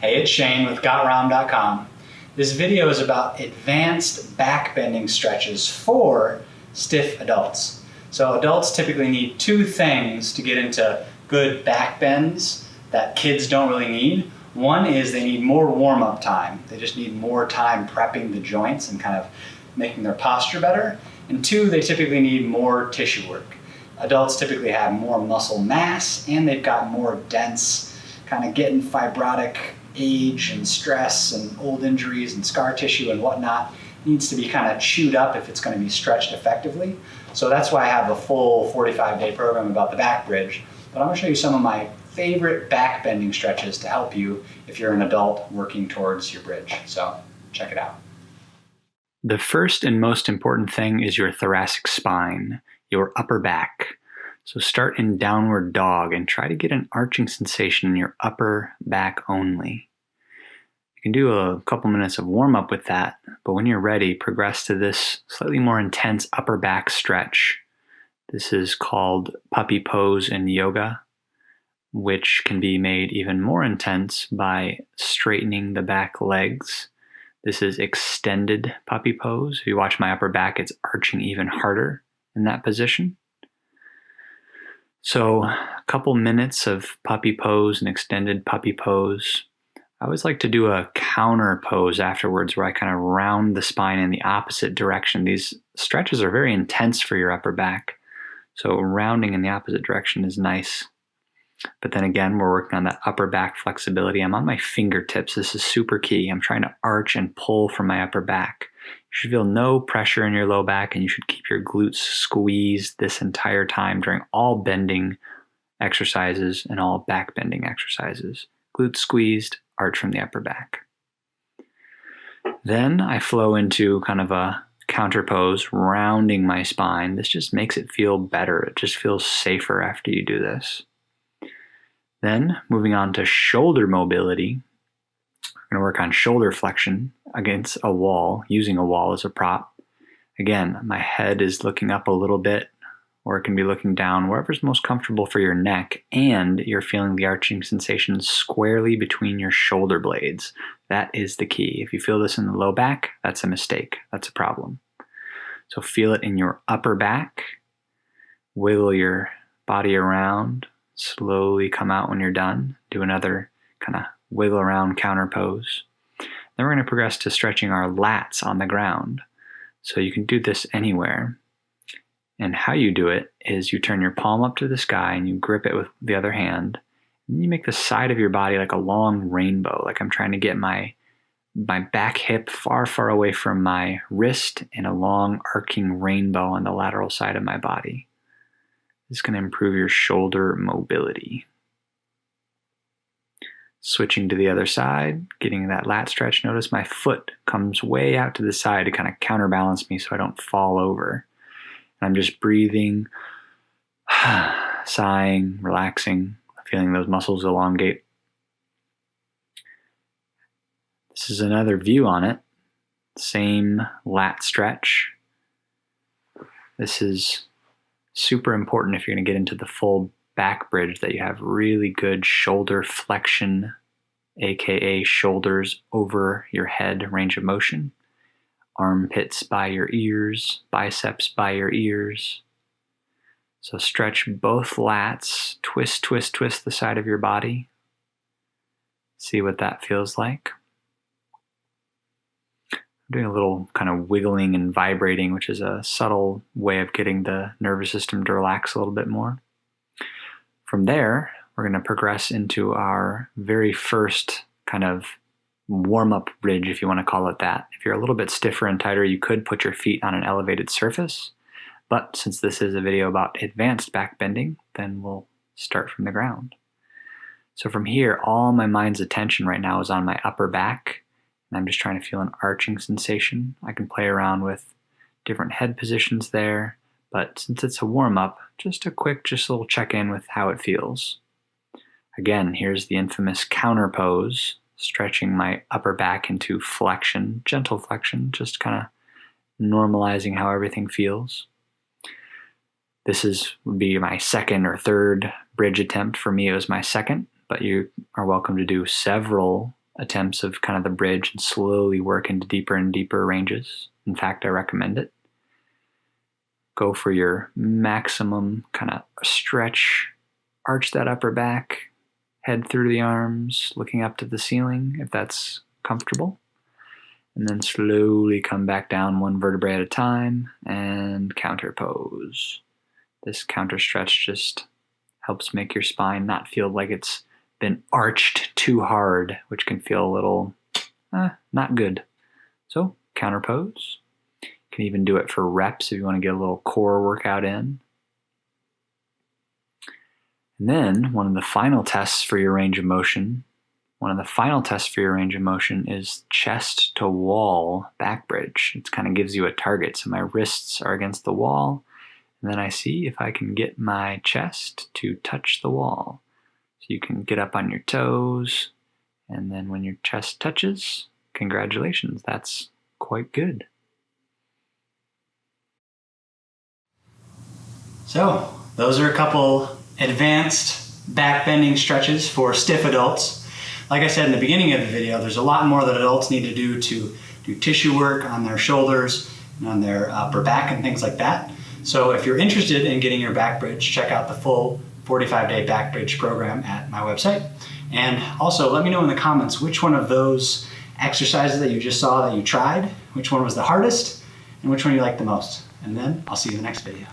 Hey, it's Shane with GotRom.com. This video is about advanced back bending stretches for stiff adults. So adults typically need two things to get into good back bends that kids don't really need. One is they need more warm-up time. They just need more time prepping the joints and kind of making their posture better. And two, they typically need more tissue work. Adults typically have more muscle mass and they've got more dense, kind of getting fibrotic age and stress and old injuries and scar tissue and whatnot needs to be kind of chewed up if it's going to be stretched effectively. So that's why I have a full 45-day program about the back bridge. But I'm going to show you some of my favorite back bending stretches to help you if you're an adult working towards your bridge. So check it out. The first and most important thing is your thoracic spine, your upper back. So start in downward dog and try to get an arching sensation in your upper back only. You can do a couple minutes of warm-up with that, but when you're ready, progress to this slightly more intense upper back stretch. This is called puppy pose in yoga, which can be made even more intense by straightening the back legs. This is extended puppy pose. If you watch my upper back, it's arching even harder in that position. So a couple minutes of puppy pose and extended puppy pose. I always like to do a counter pose afterwards where I kind of round the spine in the opposite direction. These stretches are very intense for your upper back. So rounding in the opposite direction is nice. But then again, we're working on that upper back flexibility. I'm on my fingertips. This is super key. I'm trying to arch and pull from my upper back. You should feel no pressure in your low back, and you should keep your glutes squeezed this entire time during all bending exercises and all back bending exercises. Glutes squeezed, arch from the upper back. Then I flow into kind of a counter pose, rounding my spine. This just makes it feel better. It just feels safer after you do this. Then moving on to shoulder mobility. We're going to work on shoulder flexion against a wall, using a wall as a prop. Again, my head is looking up a little bit, or it can be looking down, wherever's most comfortable for your neck, and you're feeling the arching sensation squarely between your shoulder blades. That is the key. If you feel this in the low back, that's a mistake. That's a problem. So feel it in your upper back. Wiggle your body around. Slowly come out when you're done. Do another kind of wiggle around counter pose. Then we're going to progress to stretching our lats on the ground. So you can do this anywhere. And how you do it is you turn your palm up to the sky and you grip it with the other hand. And you make the side of your body like a long rainbow, like I'm trying to get my back hip far, far away from my wrist and a long arcing rainbow on the lateral side of my body. This is going to improve your shoulder mobility. Switching to the other side, getting that lat stretch. Notice my foot comes way out to the side to kind of counterbalance me so I don't fall over. And I'm just breathing, sighing, relaxing, feeling those muscles elongate. This is another view on it. Same lat stretch. This is super important if you're going to get into the full back bridge, that you have really good shoulder flexion, aka shoulders over your head range of motion. Armpits by your ears, biceps by your ears. So stretch both lats, twist, twist, twist the side of your body. See what that feels like. Doing a little kind of wiggling and vibrating, which is a subtle way of getting the nervous system to relax a little bit more. From there, we're going to progress into our very first kind of warm-up bridge, if you want to call it that. If you're a little bit stiffer and tighter, you could put your feet on an elevated surface. But since this is a video about advanced back bending, then we'll start from the ground. So from here, all my mind's attention right now is on my upper back. And I'm just trying to feel an arching sensation. I can play around with different head positions there, but since it's a warm-up, just a little check-in with how it feels. Again, here's the infamous counter pose, stretching my upper back into flexion, gentle flexion, just kind of normalizing how everything feels. This would be my second or third bridge attempt. For me, it was my second, but you are welcome to do several attempts of kind of the bridge and slowly work into deeper and deeper ranges. In fact, I recommend it. Go for your maximum kind of stretch, arch that upper back, head through the arms, looking up to the ceiling if that's comfortable. And then slowly come back down one vertebrae at a time and counter pose. This counter stretch just helps make your spine not feel like it's been arched too hard, which can feel a little not good. So counter pose. You can even do it for reps if you want to get a little core workout in. And then one of the final tests for your range of motion is chest to wall back bridge. It kind of gives you a target. So my wrists are against the wall, and then I see if I can get my chest to touch the wall. So you can get up on your toes, and then when your chest touches, congratulations, that's quite good. So those are a couple advanced back bending stretches for stiff adults. Like I said in the beginning of the video, there's a lot more that adults need to do tissue work on their shoulders and on their upper back and things like that. So if you're interested in getting your back bridge, check out the full 45-day back bridge program at my website. And also let me know in the comments which one of those exercises that you just saw that you tried, which one was the hardest and which one you liked the most. And then I'll see you in the next video.